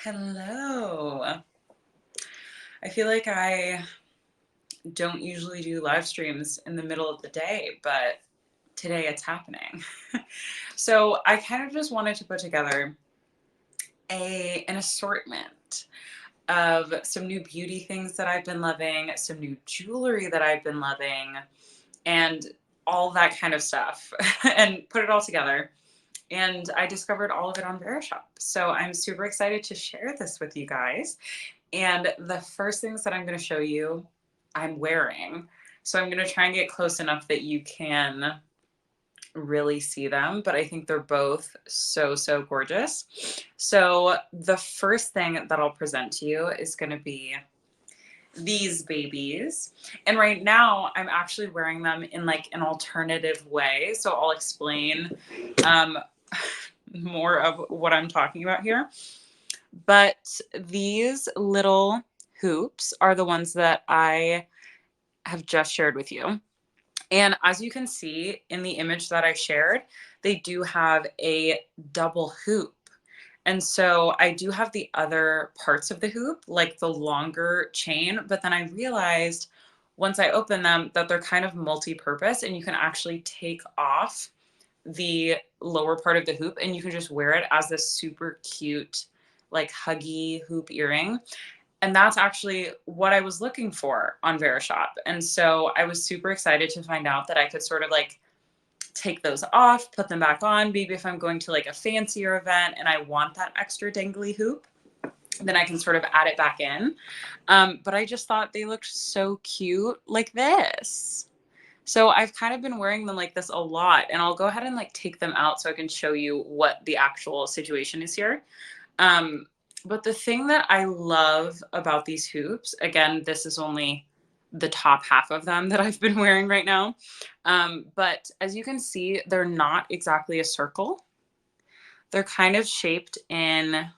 Hello. I feel like I don't usually do live streams in the middle of the day, but today it's happening. So I kind of just wanted to put together an assortment of some new beauty things that I've been loving, some new jewelry that I've been loving, and all that kind of stuff, and put it all together. And I discovered all of it on Verishop. So I'm super excited to share this with you guys. And the first things that I'm going to show you, I'm wearing. So I'm going to try and get close enough that you can really see them, but I think they're both so, so gorgeous. So the first thing that I'll present to you is going to be these babies. And right now I'm actually wearing them in like an alternative way. So I'll explain um, more of what I'm talking about here. But these little hoops are the ones that I have just shared with you. And as you can see in the image that I shared, they do have a double hoop. And so I do have the other parts of the hoop, like the longer chain, but then I realized once I opened them that they're kind of multi-purpose and you can actually take off the lower part of the hoop and you can just wear it as this super cute, like huggy hoop earring. And that's actually what I was looking for on Verishop. And so I was super excited to find out that I could sort of like take those off, put them back on. Maybe if I'm going to like a fancier event and I want that extra dangly hoop, then I can sort of add it back in. But I just thought they looked so cute like this. So I've kind of been wearing them like this a lot, and I'll go ahead and like take them out so I can show you what the actual situation is here. But the thing that I love about these hoops, again, this is only the top half of them that I've been wearing right now. But as you can see, they're not exactly a circle. They're kind of shaped in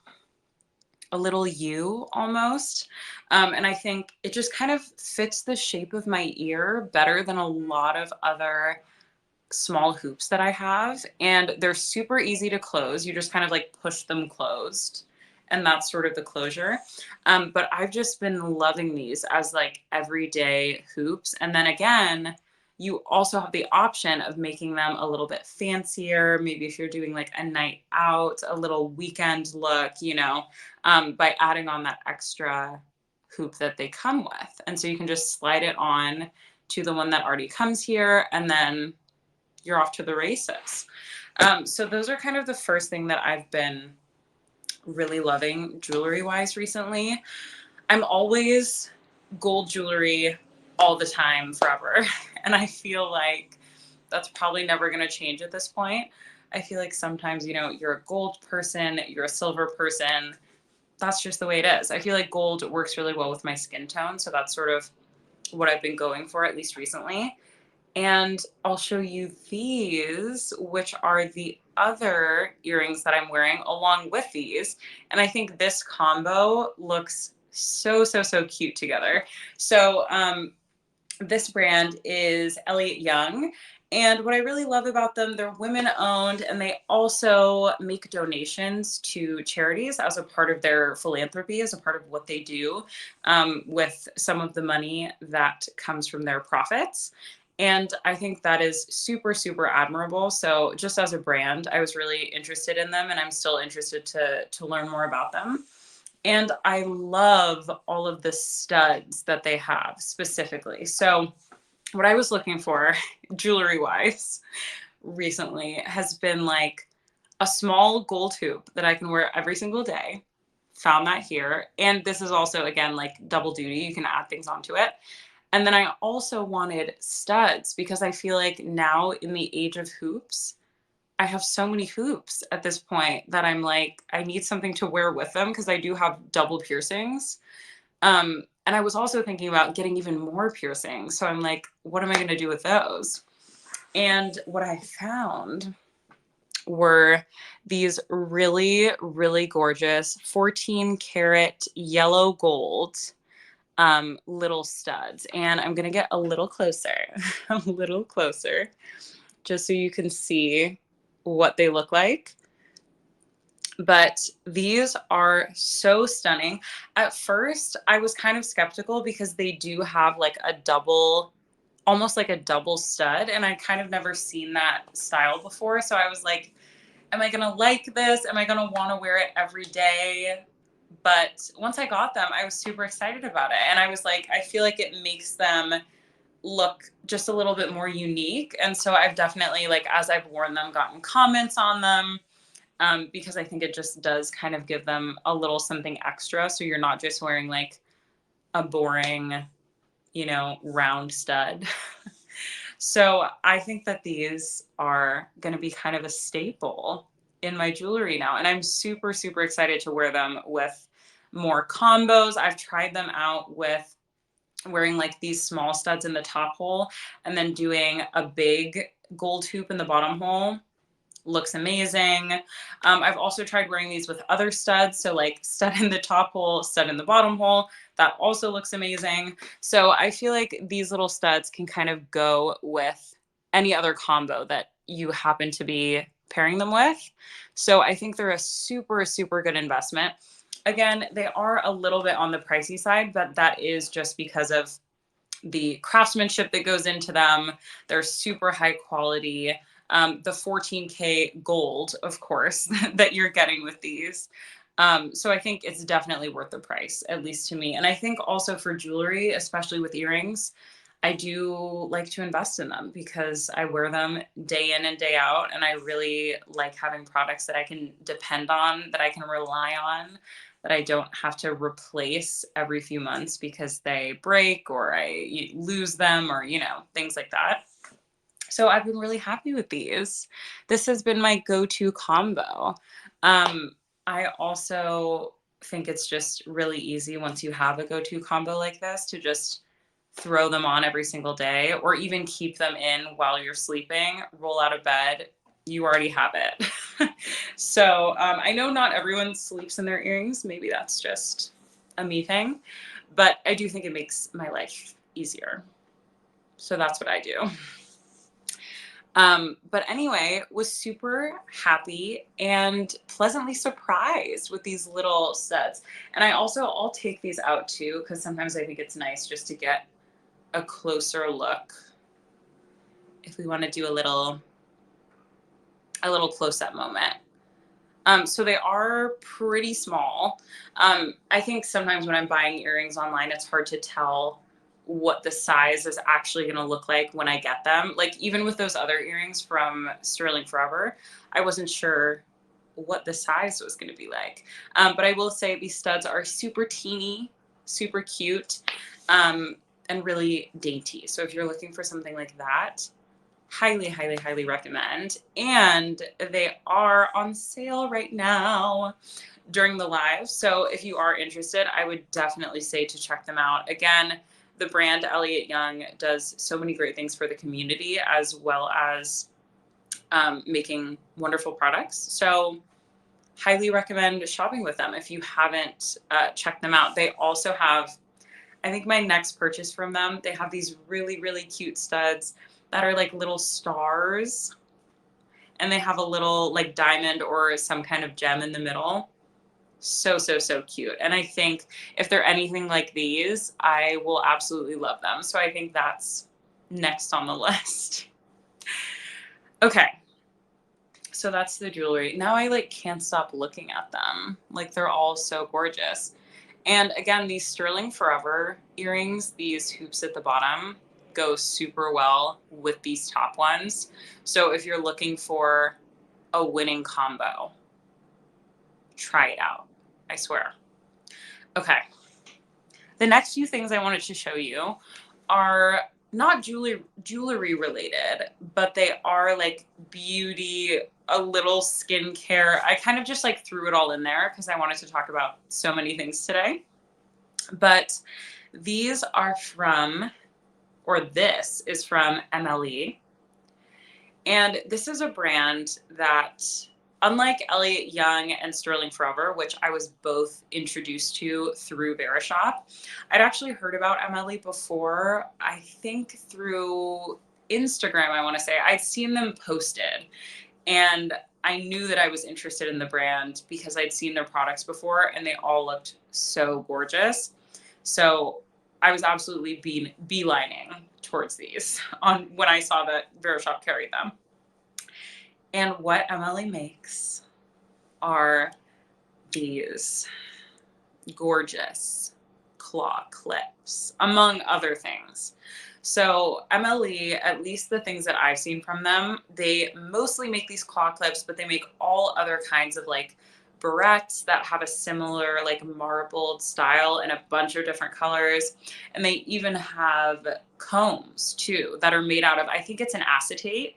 a little U almost. And I think it just kind of fits the shape of my ear better than a lot of other small hoops that I have. And they're super easy to close. You just kind of like push them closed. And that's sort of the closure. But I've just been loving these as like everyday hoops. And then again, you also have the option of making them a little bit fancier. Maybe if you're doing like a night out, a little weekend look, by adding on that extra hoop that they come with. And so you can just slide it on to the one that already comes here, and then you're off to the races. So those are kind of the first thing that I've been really loving jewelry wise recently. I'm always gold jewelry all the time, forever. And I feel like that's probably never going to change at this point. I feel like sometimes, you're a gold person, you're a silver person. That's just the way it is. I feel like gold works really well with my skin tone. So that's sort of what I've been going for, at least recently. And I'll show you these, which are the other earrings that I'm wearing along with these. And I think this combo looks so, so, so cute together. So this brand is Elliot Young. And what I really love about them, they're women owned and they also make donations to charities as a part of their philanthropy, as a part of what they do with some of the money that comes from their profits. And I think that is super, super admirable. So just as a brand, I was really interested in them and I'm still interested to learn more about them. And I love all of the studs that they have specifically. So what I was looking for jewelry wise recently has been like a small gold hoop that I can wear every single day. Found that here. And this is also, again, like double duty. You can add things onto it. And then I also wanted studs because I feel like now in the age of hoops, I have so many hoops at this point that I'm like, I need something to wear with them because I do have double piercings. And I was also thinking about getting even more piercings. So I'm like, what am I going to do with those? And what I found were these really, really gorgeous 14 karat yellow gold little studs. And I'm going to get a little closer, a little closer, just so you can see what they look like. But these are so stunning. At first, I was kind of skeptical because they do have like a double, almost like a double stud, and I kind of never seen that style before. So I was like, am I gonna like this? Am I gonna want to wear it every day? But once I got them, I was super excited about it. And I was like, I feel like it makes them look just a little bit more unique. And so I've definitely, like, as I've worn them, gotten comments on them, because I think it just does kind of give them a little something extra. So you're not just wearing like a boring, round stud. So I think that these are going to be kind of a staple in my jewelry now. And I'm super, super excited to wear them with more combos. I've tried them out with wearing like these small studs in the top hole and then doing a big gold hoop in the bottom hole. Looks amazing. I've also tried wearing these with other studs. So like stud in the top hole, stud in the bottom hole. That also looks amazing. So I feel like these little studs can kind of go with any other combo that you happen to be pairing them with. So I think they're a super, super good investment. Again, they are a little bit on the pricey side, but that is just because of the craftsmanship that goes into them. They're super high quality. The 14K gold, of course, that you're getting with these. So I think it's definitely worth the price, at least to me. And I think also for jewelry, especially with earrings, I do like to invest in them because I wear them day in and day out. And I really like having products that I can depend on, that I can rely on, that I don't have to replace every few months because they break or I lose them or, things like that. So I've been really happy with these. This has been my go-to combo. I also think it's just really easy once you have a go-to combo like this to just throw them on every single day or even keep them in while you're sleeping, roll out of bed, you already have it. So I know not everyone sleeps in their earrings. Maybe that's just a me thing, but I do think it makes my life easier. So that's what I do. But anyway, was super happy and pleasantly surprised with these little studs. And I'll take these out too, because sometimes I think it's nice just to get a closer look if we want to do a little close-up moment. So they are pretty small. I think sometimes when I'm buying earrings online, it's hard to tell what the size is actually going to look like when I get them. Like even with those other earrings from Sterling Forever, I wasn't sure what the size was going to be like. But I will say these studs are super teeny, super cute, and really dainty. So if you're looking for something like that, highly, highly, highly recommend. And they are on sale right now during the live. So if you are interested, I would definitely say to check them out. Again, the brand Elliot Young does so many great things for the community as well as making wonderful products. So highly recommend shopping with them if you haven't checked them out. They also have, I think my next purchase from them, they have these really, really cute studs that are like little stars, and they have a little like diamond or some kind of gem in the middle. So, so, so cute. And I think if they're anything like these, I will absolutely love them. So I think that's next on the list. Okay. So that's the jewelry. Now I like can't stop looking at them. Like they're all so gorgeous. And again, these Sterling Forever earrings, these hoops at the bottom, go super well with these top ones. So if you're looking for a winning combo, try it out. I swear. Okay. The next few things I wanted to show you are not jewelry related, but they are like beauty, a little skincare. I kind of just like threw it all in there because I wanted to talk about so many things today. But these are from, or this is from MLE. And this is a brand that, unlike Elliot Young and Sterling Forever, which I was both introduced to through Verishop, I'd actually heard about MLE before, I think through Instagram, I want to say. I'd seen them posted. And I knew that I was interested in the brand because I'd seen their products before and they all looked so gorgeous. So I was absolutely beelining towards these on when I saw that Verishop carried them. And what Emily makes are these gorgeous claw clips, among other things. So MLE, at least the things that I've seen from them, they mostly make these claw clips, but they make all other kinds of like barrettes that have a similar like marbled style in a bunch of different colors. And they even have combs too that are made out of, I think it's an acetate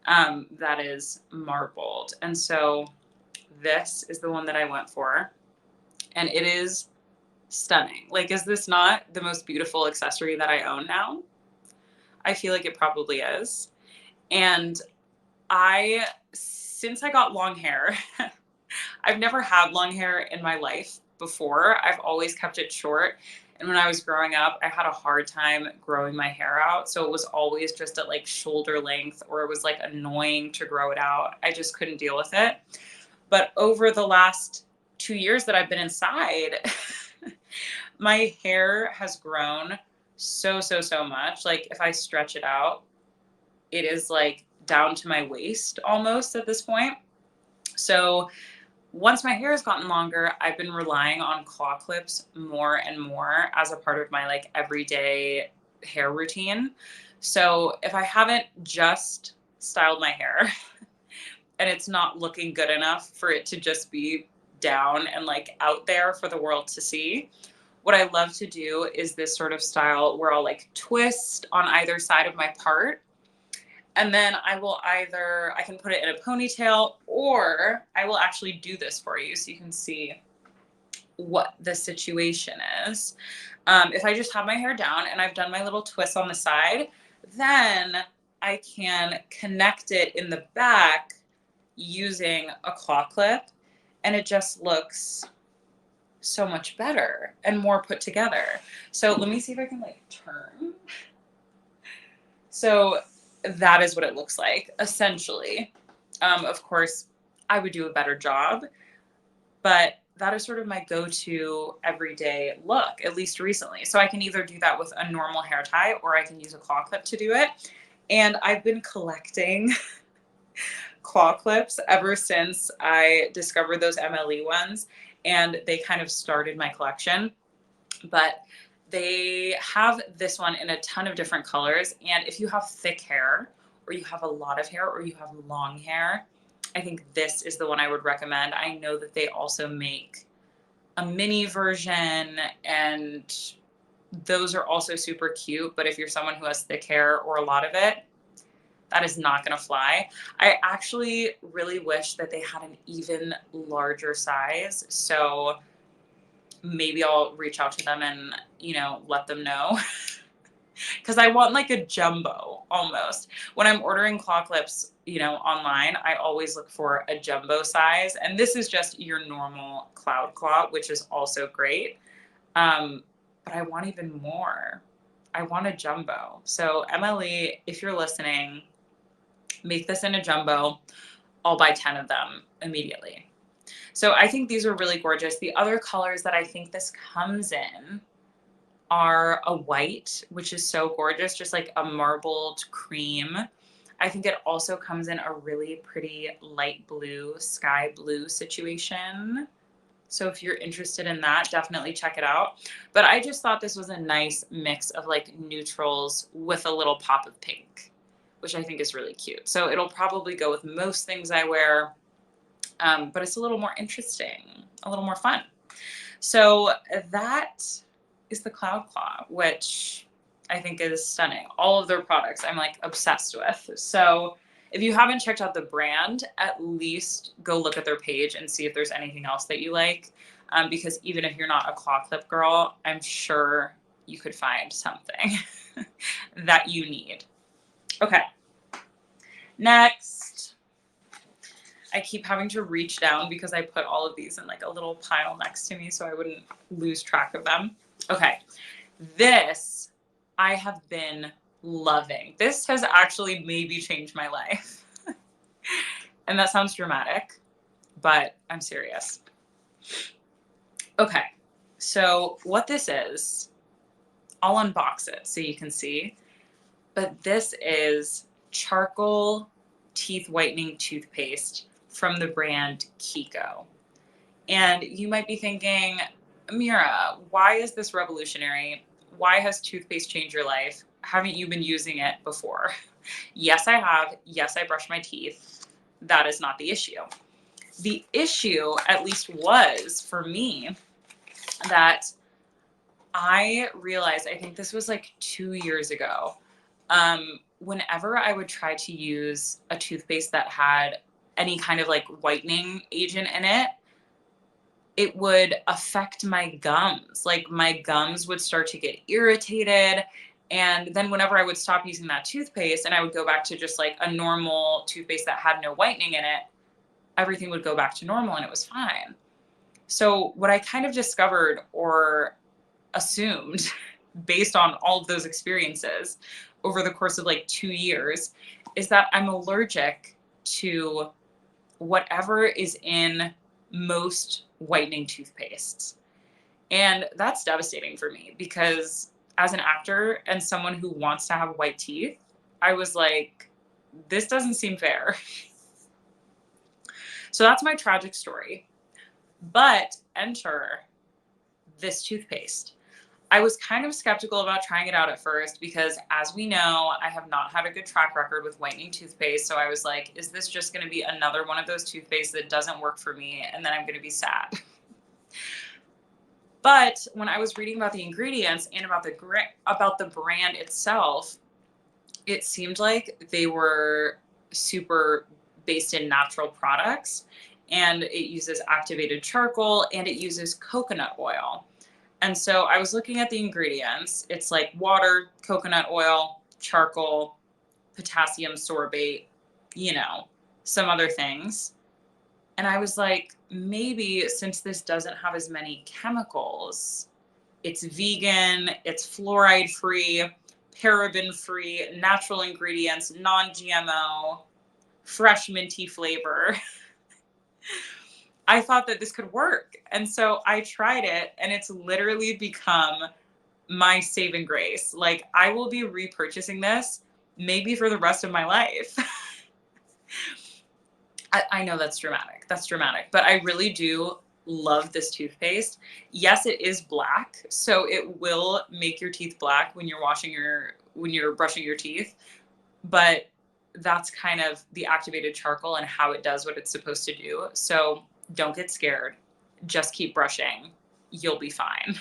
that is marbled. And so this is the one that I went for. And it is stunning. Like, is this not the most beautiful accessory that I own now? I feel like it probably is. And since I got long hair, I've never had long hair in my life before. I've always kept it short. And when I was growing up, I had a hard time growing my hair out. So it was always just at like shoulder length, or it was like annoying to grow it out. I just couldn't deal with it. But over the last 2 years that I've been inside, my hair has grown so much. Like if I stretch it out, it is like down to my waist almost at this point. So once my hair has gotten longer, I've been relying on claw clips more and more as a part of my like everyday hair routine. So if I haven't just styled my hair and it's not looking good enough for it to just be down and like out there for the world to see, what I love to do is this sort of style where I'll like twist on either side of my part. And then I can put it in a ponytail, or I will actually do this for you so you can see what the situation is. If I just have my hair down and I've done my little twist on the side, then I can connect it in the back using a claw clip, and it just looks so much better and more put together. So let me see if I can like turn. So that is what it looks like essentially. Of course, I would do a better job, but that is sort of my go-to everyday look, at least recently. So I can either do that with a normal hair tie, or I can use a claw clip to do it. And I've been collecting claw clips ever since I discovered those MLE ones, and they kind of started my collection. But they have this one in a ton of different colors. And if you have thick hair, or you have a lot of hair, or you have long hair, I think this is the one I would recommend. I know that they also make a mini version, and those are also super cute. But if you're someone who has thick hair or a lot of it, that is not going to fly. I actually really wish that they had an even larger size. So maybe I'll reach out to them and, let them know. Because I want like a jumbo almost. When I'm ordering claw clips, online, I always look for a jumbo size. And this is just your normal cloud claw, which is also great. But I want even more. I want a jumbo. So Emily, if you're listening, make this in a jumbo. I'll buy 10 of them immediately. So I think these are really gorgeous. The other colors that I think this comes in are a white, which is so gorgeous, just like a marbled cream. I think it also comes in a really pretty light blue, sky blue situation. So if you're interested in that, definitely check it out. But I just thought this was a nice mix of like neutrals with a little pop of pink, which I think is really cute. So it'll probably go with most things I wear, but it's a little more interesting, a little more fun. So that is the Cloud Claw, which I think is stunning. All of their products I'm like obsessed with. So if you haven't checked out the brand, at least go look at their page and see if there's anything else that you like. Because even if you're not a claw clip girl, I'm sure you could find something that you need. Okay. Next. I keep having to reach down because I put all of these in like a little pile next to me so I wouldn't lose track of them. Okay. This I have been loving. This has actually maybe changed my life. And that sounds dramatic, but I'm serious. Okay, so what this is, I'll unbox it so you can see, but this is charcoal teeth whitening toothpaste from the brand Keeko. And you might be thinking, Mira, why is this revolutionary? Why has toothpaste changed your life? Haven't you been using it before? Yes, I have. Yes, I brush my teeth. That is not the issue. The issue, at least was for me, that I realized, I think this was like 2 years ago, whenever I would try to use a toothpaste that had any kind of like whitening agent in it, it would affect my gums. Like my gums would start to get irritated. And then whenever I would stop using that toothpaste and I would go back to just like a normal toothpaste that had no whitening in it, everything would go back to normal and it was fine. So what I kind of discovered or assumed based on all of those experiences over the course of like 2 years is that I'm allergic to whatever is in most whitening toothpastes. And that's devastating for me because as an actor and someone who wants to have white teeth, I was like, this doesn't seem fair. So that's my tragic story. But enter this toothpaste. I was kind of skeptical about trying it out at first because, as we know, I have not had a good track record with whitening toothpaste. So I was like, is this just going to be another one of those toothpastes that doesn't work for me and then I'm going to be sad? But when I was reading about the ingredients and about the brand itself, it seemed like they were super based in natural products, and it uses activated charcoal and it uses coconut oil. And so I was looking at the ingredients. It's like water, coconut oil, charcoal, potassium sorbate, some other things. And I was like, maybe since this doesn't have as many chemicals, it's vegan, it's fluoride free, paraben free, natural ingredients, non GMO, fresh minty flavor. I thought that this could work. And so I tried it, and it's literally become my saving grace. Like, I will be repurchasing this maybe for the rest of my life. I know that's dramatic. That's dramatic. But I really do love this toothpaste. Yes, it is black, so it will make your teeth black when you're brushing your teeth. But that's kind of the activated charcoal and how it does what it's supposed to do. So don't get scared. Just keep brushing. You'll be fine.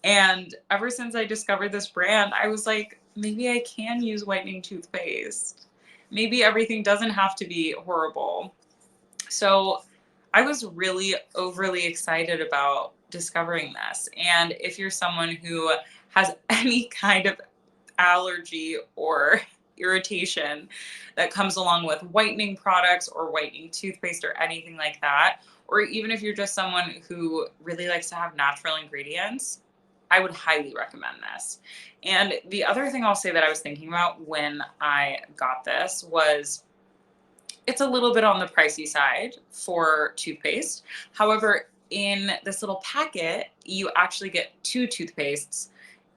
And ever since I discovered this brand, I was like, maybe I can use whitening toothpaste. Maybe everything doesn't have to be horrible. So I was really overly excited about discovering this. And if you're someone who has any kind of allergy or irritation that comes along with whitening products or whitening toothpaste or anything like that, or even if you're just someone who really likes to have natural ingredients, I would highly recommend this. And the other thing I'll say that I was thinking about when I got this was it's a little bit on the pricey side for toothpaste. However, in this little packet, you actually get two toothpastes.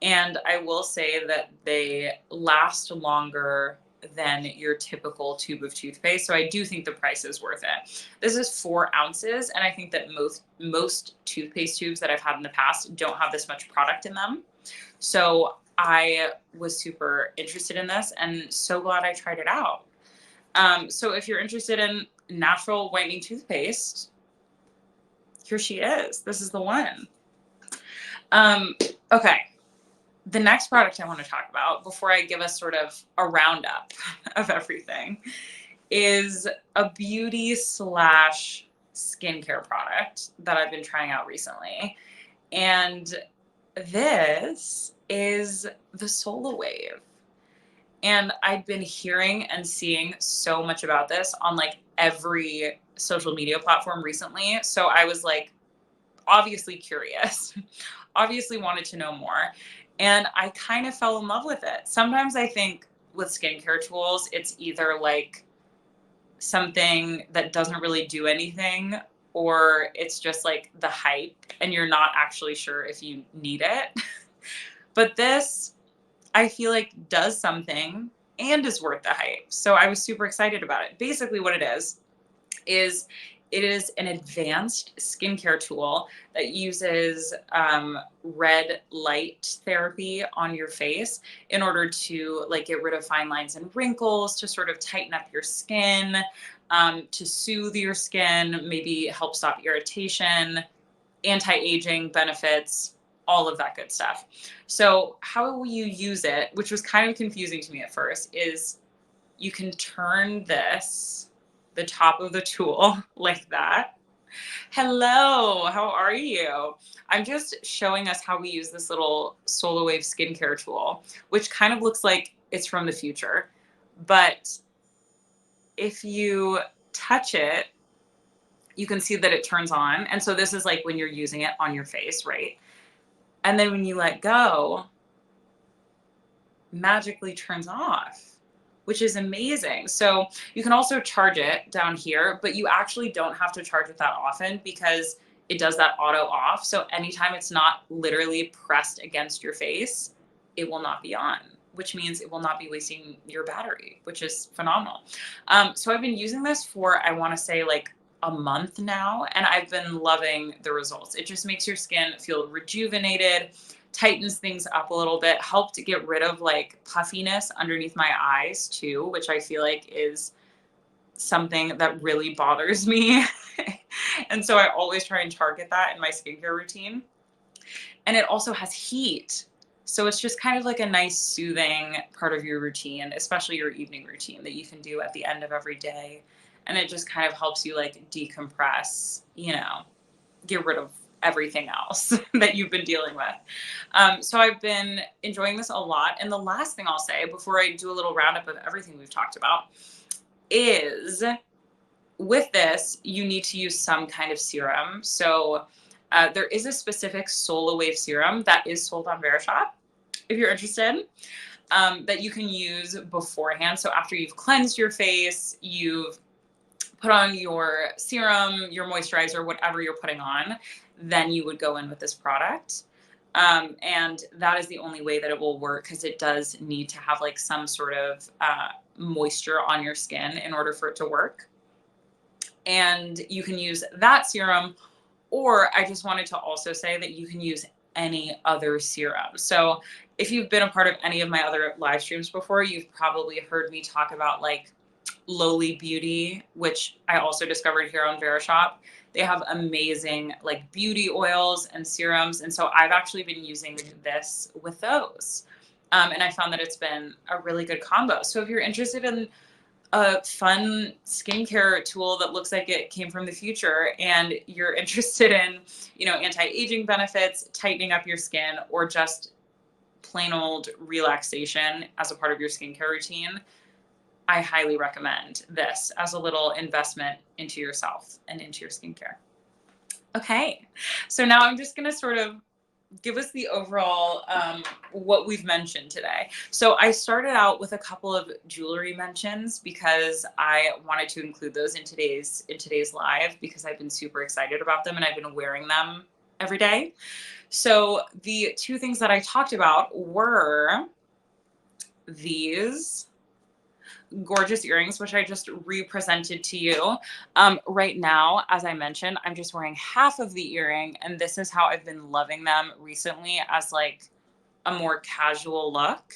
And I will say that they last longer than your typical tube of toothpaste. So I do think the price is worth it. This is 4 ounces. And I think that most toothpaste tubes that I've had in the past don't have this much product in them. So I was super interested in this and so glad I tried it out. So if you're interested in natural whitening toothpaste, here she is. This is the one. Okay. The next product I want to talk about before I give us sort of a roundup of everything is a beauty / skincare product that I've been trying out recently. And this is the Solar Wave. And I've been hearing and seeing so much about this on like every social media platform recently. So I was like, obviously curious, obviously wanted to know more. And I kind of fell in love with it. Sometimes I think with skincare tools, it's either like something that doesn't really do anything, or it's just like the hype and you're not actually sure if you need it. But this, I feel like, does something and is worth the hype. So I was super excited about it. Basically, what it is it is an advanced skincare tool that uses red light therapy on your face in order to like get rid of fine lines and wrinkles, to sort of tighten up your skin, to soothe your skin, maybe help stop irritation, anti-aging benefits, all of that good stuff. So how you use it, which was kind of confusing to me at first, is you can turn the top of the tool like that. Hello, how are you? I'm just showing us how we use this little Solar Wave skincare tool, which kind of looks like it's from the future. But if you touch it, you can see that it turns on. And so this is like when you're using it on your face, right? And then when you let go, magically turns off, which is amazing. So you can also charge it down here, but you actually don't have to charge it that often because it does that auto off. So anytime it's not literally pressed against your face, it will not be on, which means it will not be wasting your battery, which is phenomenal. So I've been using this for, I want to say, like a month now, and I've been loving the results. It just makes your skin feel rejuvenated, tightens things up a little bit, helped to get rid of like puffiness underneath my eyes too, which I feel like is something that really bothers me. And so I always try and target that in my skincare routine. And it also has heat. So it's just kind of like a nice soothing part of your routine, especially your evening routine that you can do at the end of every day. And it just kind of helps you like decompress, you know, get rid of everything else that you've been dealing with. So I've been enjoying this a lot. And the last thing I'll say before I do a little roundup of everything we've talked about is with this, you need to use some kind of serum. So there is a specific Solar Wave serum that is sold on Verishop, if you're interested, that you can use beforehand. So after you've cleansed your face, you've put on your serum, your moisturizer, whatever you're putting on, then you would go in with this product. And that is the only way that it will work, because it does need to have like some sort of moisture on your skin in order for it to work. And you can use that serum, or I just wanted to also say that you can use any other serum. So if you've been a part of any of my other live streams before, you've probably heard me talk about like Lowly Beauty, which I also discovered here on Verishop. They have amazing like beauty oils and serums. And so I've actually been using this with those. And I found that it's been a really good combo. So if you're interested in a fun skincare tool that looks like it came from the future, and you're interested in, you know, anti-aging benefits, tightening up your skin, or just plain old relaxation as a part of your skincare routine, I highly recommend this as a little investment into yourself and into your skincare. Okay, so now I'm just going to sort of give us the overall what we've mentioned today. So I started out with a couple of jewelry mentions because I wanted to include those in today's live, because I've been super excited about them and I've been wearing them every day. So the two things that I talked about were these gorgeous earrings, which I just represented to you. Right now, as I mentioned, I'm just wearing half of the earring, and this is how I've been loving them recently as like a more casual look.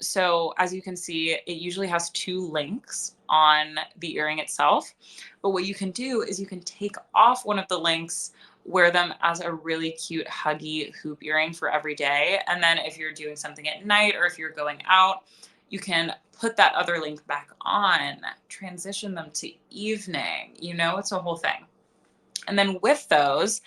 So as you can see, it usually has two links on the earring itself. But what you can do is you can take off one of the links, wear them as a really cute huggy hoop earring for every day. And then if you're doing something at night or if you're going out, you can put that other link back on, transition them to evening. You know, it's a whole thing. And then with those,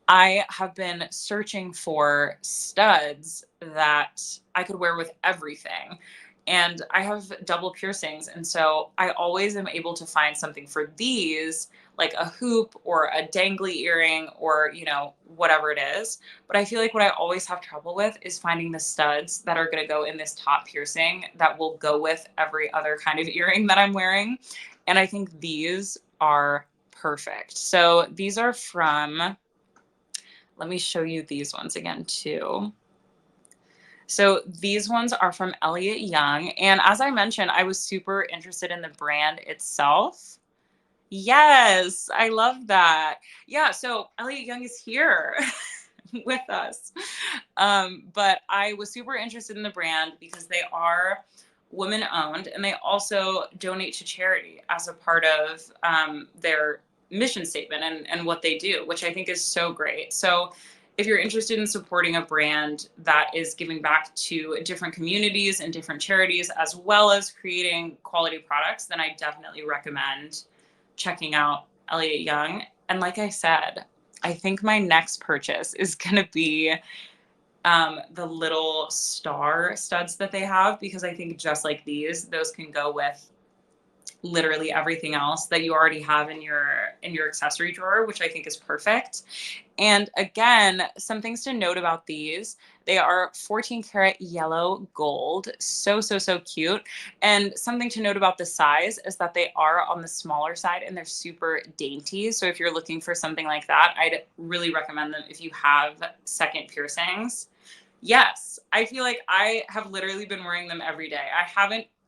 I have been searching for studs that I could wear with everything. And I have double piercings. And so I always am able to find something for these, like a hoop or a dangly earring or, you know, whatever it is. But I feel like what I always have trouble with is finding the studs that are going to go in this top piercing that will go with every other kind of earring that I'm wearing. And I think these are perfect. So these are from, let me show you these ones again too. So these ones are from Elliot Young. And as I mentioned, I was super interested in the brand itself. Yes, I love that. Yeah, so Elliot Young is here with us. But I was super interested in the brand because they are women owned and they also donate to charity as a part of their mission statement and what they do, which I think is so great. So if you're interested in supporting a brand that is giving back to different communities and different charities, as well as creating quality products, then I definitely recommend checking out Elliot Young. And like I said, I think my next purchase is going to be the little star studs that they have, because I think just like those can go with literally everything else that you already have in your accessory drawer, which I think is perfect. And again, some things to note about these. They are 14 karat yellow gold. So, so, so cute. And something to note about the size is that they are on the smaller side and they're super dainty. So if you're looking for something like that, I'd really recommend them if you have second piercings. Yes, I feel like I have literally been wearing them every day.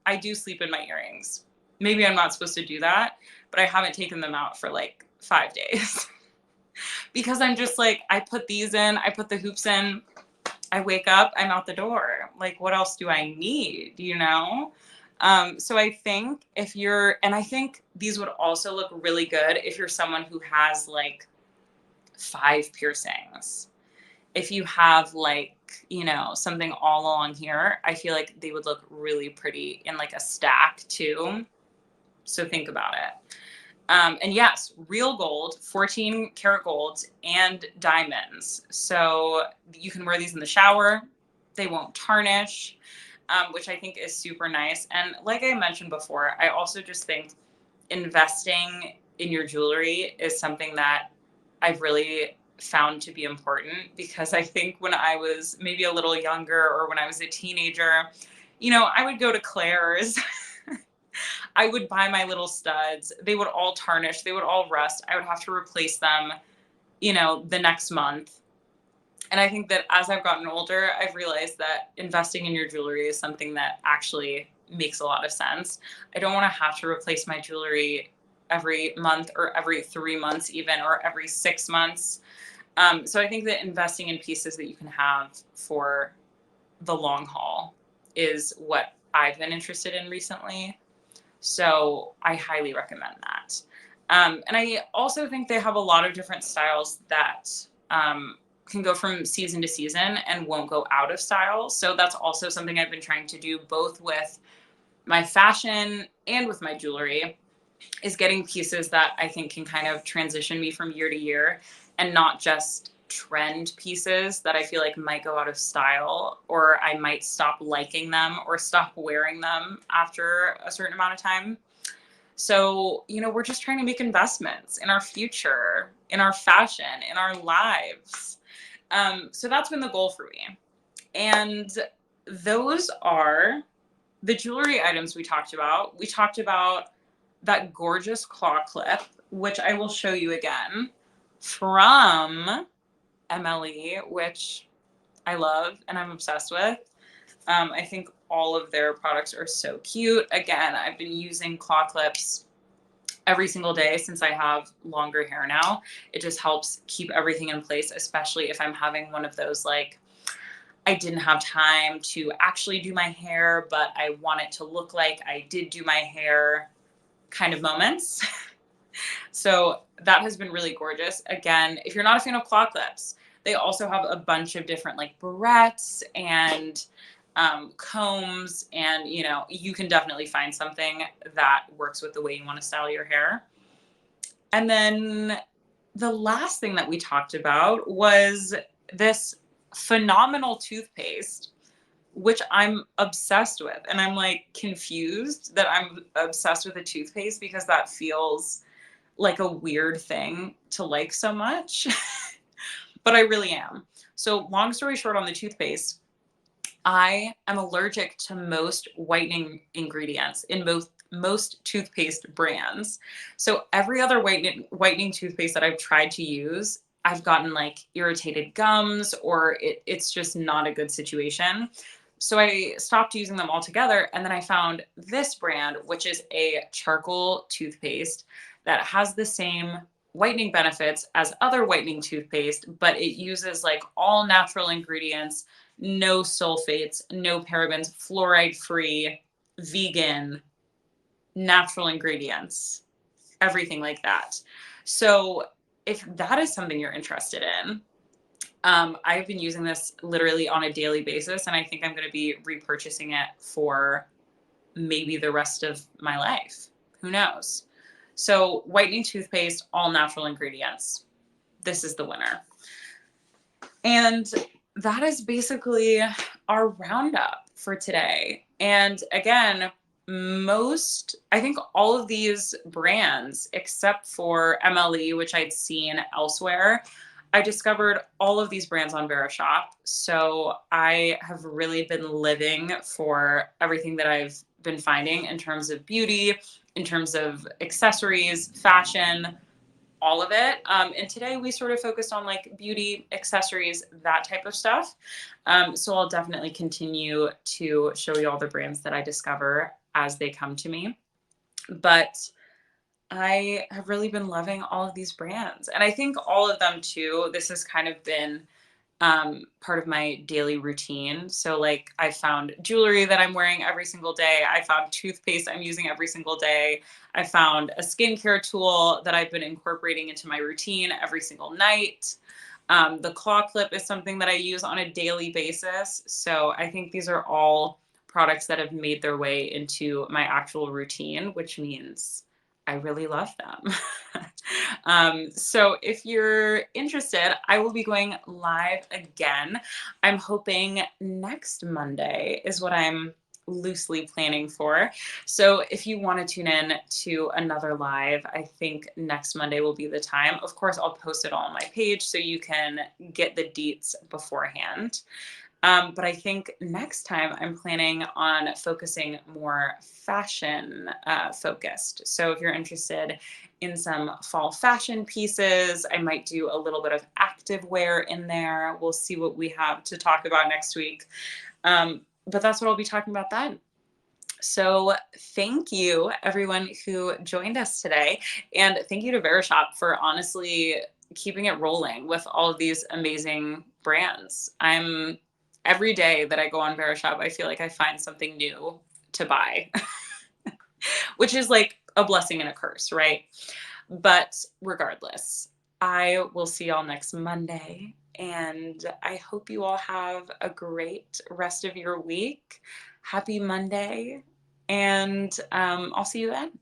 I do sleep in my earrings. Maybe I'm not supposed to do that, but I haven't taken them out for like 5 days. Because I'm just like, I put these in, I put the hoops in, I wake up, I'm out the door. Like, what else do I need, you know? So I think and I think these would also look really good if you're someone who has like 5 piercings. If you have like, something all along here, I feel like they would look really pretty in like a stack too. So think about it. And yes, real gold, 14 karat gold and diamonds. So you can wear these in the shower. They won't tarnish, which I think is super nice. And like I mentioned before, I also just think investing in your jewelry is something that I've really found to be important, because I think when I was maybe a little younger or when I was a teenager, I would go to Claire's. I would buy my little studs. They would all tarnish. They would all rust. I would have to replace them, the next month. And I think that as I've gotten older, I've realized that investing in your jewelry is something that actually makes a lot of sense. I don't want to have to replace my jewelry every month or every 3 months even, or every 6 months. So I think that investing in pieces that you can have for the long haul is what I've been interested in recently. So I highly recommend that. And I also think they have a lot of different styles that can go from season to season and won't go out of style. So that's also something I've been trying to do both with my fashion and with my jewelry, is getting pieces that I think can kind of transition me from year to year, and not just trend pieces that I feel like might go out of style, or I might stop liking them or stop wearing them after a certain amount of time. So, we're just trying to make investments in our future, in our fashion, in our lives. So that's been the goal for me. And those are the jewelry items we talked about. We talked about that gorgeous claw clip, which I will show you again, from MLE, which I love and I'm obsessed with. I think all of their products are so cute. Again, I've been using claw clips every single day since I have longer hair now. It just helps keep everything in place, especially if I'm having one of those like, I didn't have time to actually do my hair, but I want it to look like I did do my hair kind of moments. So that has been really gorgeous. Again, if you're not a fan of claw clips, they also have a bunch of different like barrettes and combs, and you can definitely find something that works with the way you want to style your hair. And then the last thing that we talked about was this phenomenal toothpaste, which I'm obsessed with. And I'm like confused that I'm obsessed with a toothpaste, because that feels like a weird thing to like so much, but I really am. So long story short on the toothpaste, I am allergic to most whitening ingredients in most toothpaste brands. So every other whitening toothpaste that I've tried to use, I've gotten like irritated gums, or it's just not a good situation. So I stopped using them altogether. And then I found this brand, which is a charcoal toothpaste that has the same whitening benefits as other whitening toothpaste, but it uses like all natural ingredients, no sulfates, no parabens, fluoride free, vegan, natural ingredients, everything like that. So if that is something you're interested in, I've been using this literally on a daily basis, and I think I'm going to be repurchasing it for maybe the rest of my life. Who knows? So whitening toothpaste, all natural ingredients. This is the winner. And that is basically our roundup for today. And again, I think all of these brands, except for MLE, which I'd seen elsewhere, I discovered all of these brands on Verishop. So I have really been living for everything that I've been finding in terms of beauty, in terms of accessories, fashion, all of it. And today we sort of focused on like beauty, accessories, that type of stuff. So I'll definitely continue to show you all the brands that I discover as they come to me. But I have really been loving all of these brands. And I think all of them too, this has kind of been part of my daily routine. So like I found jewelry that I'm wearing every single day. I found toothpaste I'm using every single day. I found a skincare tool that I've been incorporating into my routine every single night. The claw clip is something that I use on a daily basis. So I think these are all products that have made their way into my actual routine, which means I really love them. So if you're interested, I will be going live again. I'm hoping next Monday is what I'm loosely planning for. So if you want to tune in to another live, I think next Monday will be the time. Of course, I'll post it all on my page so you can get the deets beforehand. But I think next time I'm planning on focusing more fashion focused. So if you're interested in some fall fashion pieces, I might do a little bit of active wear in there. We'll see what we have to talk about next week. But that's what I'll be talking about then. So thank you everyone who joined us today. And thank you to Verishop for honestly keeping it rolling with all of these amazing brands. Every day that I go on Verishop, I feel like I find something new to buy, which is like a blessing and a curse, right? But regardless, I will see y'all next Monday. And I hope you all have a great rest of your week. Happy Monday. And I'll see you then.